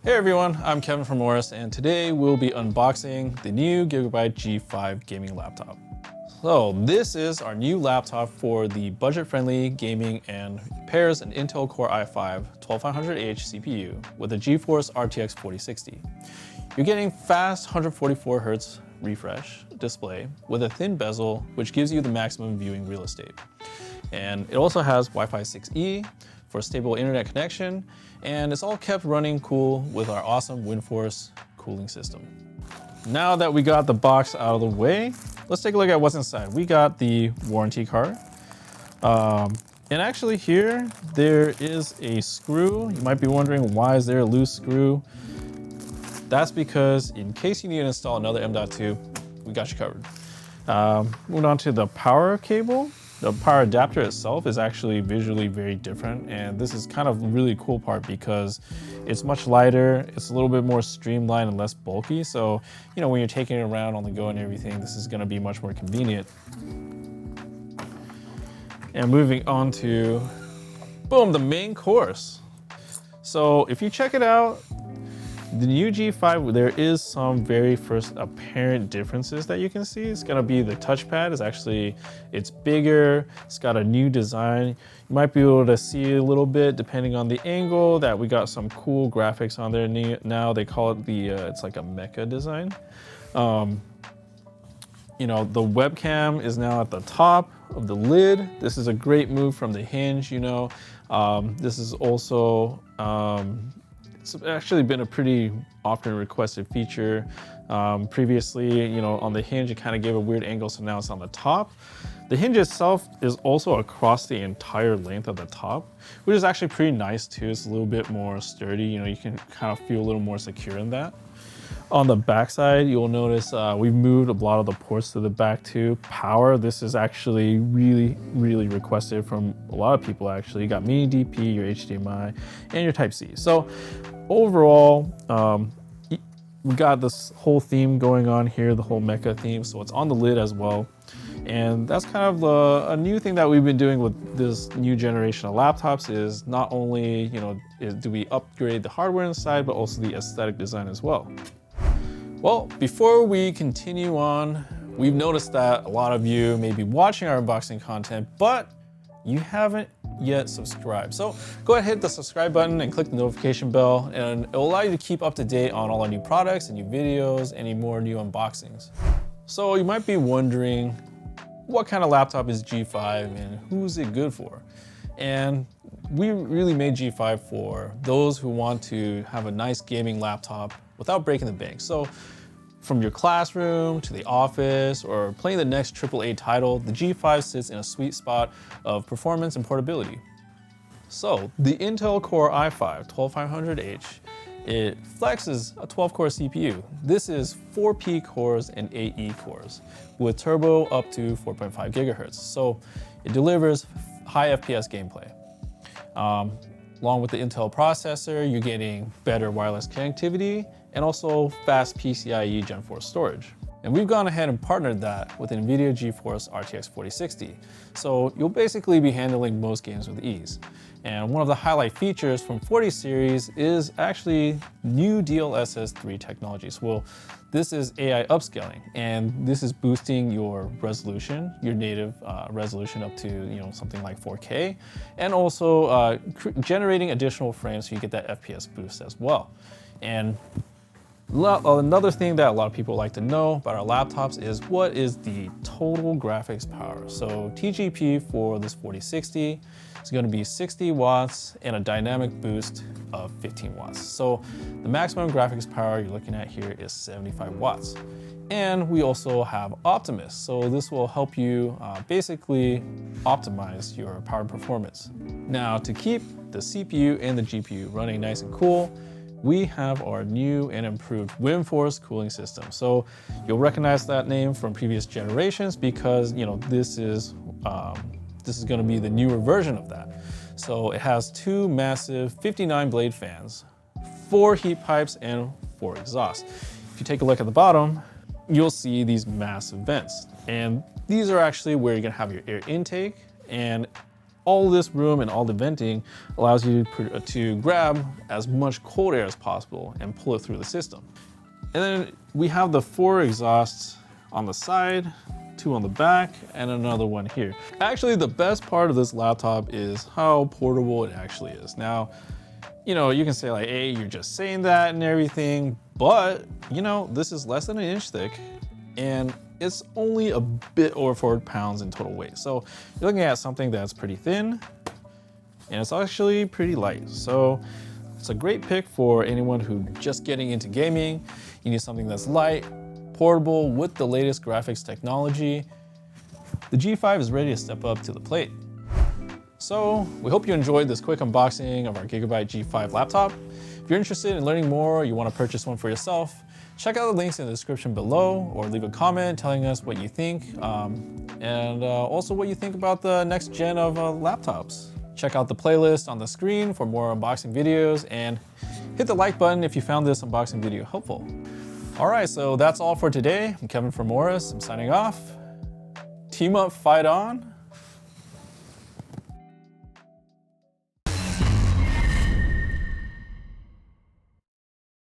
Hey everyone, I'm Kevin from Morris, and today we'll be unboxing the new GIGABYTE G5 gaming laptop. So this is our new laptop for the budget-friendly gaming and pairs an Intel Core i5 12500H CPU with a GeForce RTX 4060. You're getting fast 144Hz refresh display with a thin bezel, which gives you the maximum viewing real estate. And it also has Wi-Fi 6E for stable internet connection, and it's all kept running cool with our awesome WindForce cooling system. Now that we got the box out of the way, let's take a look at what's inside. We got the warranty card. And actually here, there is a screw. You might be wondering, why is there a loose screw? That's because in case you need to install another M.2, we got you covered. Moving on to the power cable. The power adapter itself is actually visually very different, and this is kind of a really cool part because it's much lighter, it's a little bit more streamlined and less bulky, so you know, when you're taking it around on the go and everything, this is going to be much more convenient. And moving on to, boom, the main course. So if you check it out, the new G5, there is some very first apparent differences that you can see. It's gonna be the touchpad is actually, it's bigger, it's got a new design. You might be able to see a little bit depending on the angle that we got some cool graphics on there now. They call it the, it's like a mecha design. You know, the webcam is now at the top of the lid. This is a great move from the hinge, you know. This is also, it's actually been a pretty often requested feature. Previously, you know, on the hinge, it kind of gave a weird angle, so now it's on the top. The hinge itself is also across the entire length of the top, which is actually pretty nice too. It's a little bit more sturdy. You know, you can kind of feel a little more secure in that. On the back side, you'll notice we've moved a lot of the ports to the back too. Power, this is actually really requested from a lot of people actually. You got mini DP, your HDMI, and your Type-C. So overall, we got this whole theme going on here, the whole mecha theme. So it's on the lid as well. And that's kind of a new thing that we've been doing with this new generation of laptops is not only, you know, do we upgrade the hardware inside, but also the aesthetic design as well. Well, before we continue on, we've noticed that a lot of you may be watching our unboxing content, but you haven't yet subscribed. So go ahead, hit the subscribe button and click the notification bell, and it will allow you to keep up to date on all our new products and new videos, any more new unboxings. So you might be wondering, what kind of laptop is G5 and who's it good for? And we really made G5 for those who want to have a nice gaming laptop without breaking the bank. So from your classroom to the office or playing the next AAA title, the G5 sits in a sweet spot of performance and portability. So the Intel Core i5 12500H, it flexes a 12-core CPU. This is 4P cores and 8E cores with turbo up to 4.5 gigahertz. So it delivers high FPS gameplay. Along with the Intel processor, you're getting better wireless connectivity and also fast PCIe Gen 4 storage. And we've gone ahead and partnered that with NVIDIA GeForce RTX 4060. So you'll basically be handling most games with ease. And one of the highlight features from 40 series is actually new DLSS 3 technologies. Well, this is AI upscaling, and this is boosting your resolution, your native resolution up to, you know, something like 4K, and also generating additional frames so you get that FPS boost as well. And another thing that a lot of people like to know about our laptops is what is the total graphics power. So TGP for this 4060 is going to be 60 watts and a dynamic boost of 15 watts. So the maximum graphics power you're looking at here is 75 watts. And we also have Optimus. So this will help you basically optimize your power performance. Now, to keep the CPU and the GPU running nice and cool, we have our new and improved WindForce cooling system. So you'll recognize that name from previous generations because, you know, this is going to be the newer version of that. So it has two massive 59 blade fans, 4 heat pipes, and 4 exhausts. If you take a look at the bottom, you'll see these massive vents. And these are actually where you're gonna have your air intake, and all this room and all the venting allows you to grab as much cold air as possible and pull it through the system. And then we have the 4 exhausts on the side, 2 on the back, and another one here. Actually, the best part of this laptop is how portable it actually is. Now, you know, you can say like, hey, you're just saying that and everything, but you know, this is less than an inch thick and it's only a bit over 4 pounds in total weight. So you're looking at something that's pretty thin and it's actually pretty light. So it's a great pick for anyone who's just getting into gaming. You need something that's light, portable with the latest graphics technology. The G5 is ready to step up to the plate. So we hope you enjoyed this quick unboxing of our GIGABYTE G5 laptop. If you're interested in learning more or you want to purchase one for yourself, check out the links in the description below or leave a comment telling us what you think and also what you think about the next gen of laptops. Check out the playlist on the screen for more unboxing videos and hit the like button if you found this unboxing video helpful. All right, so that's all for today. I'm Kevin from Morris. I'm signing off. Team up, fight on.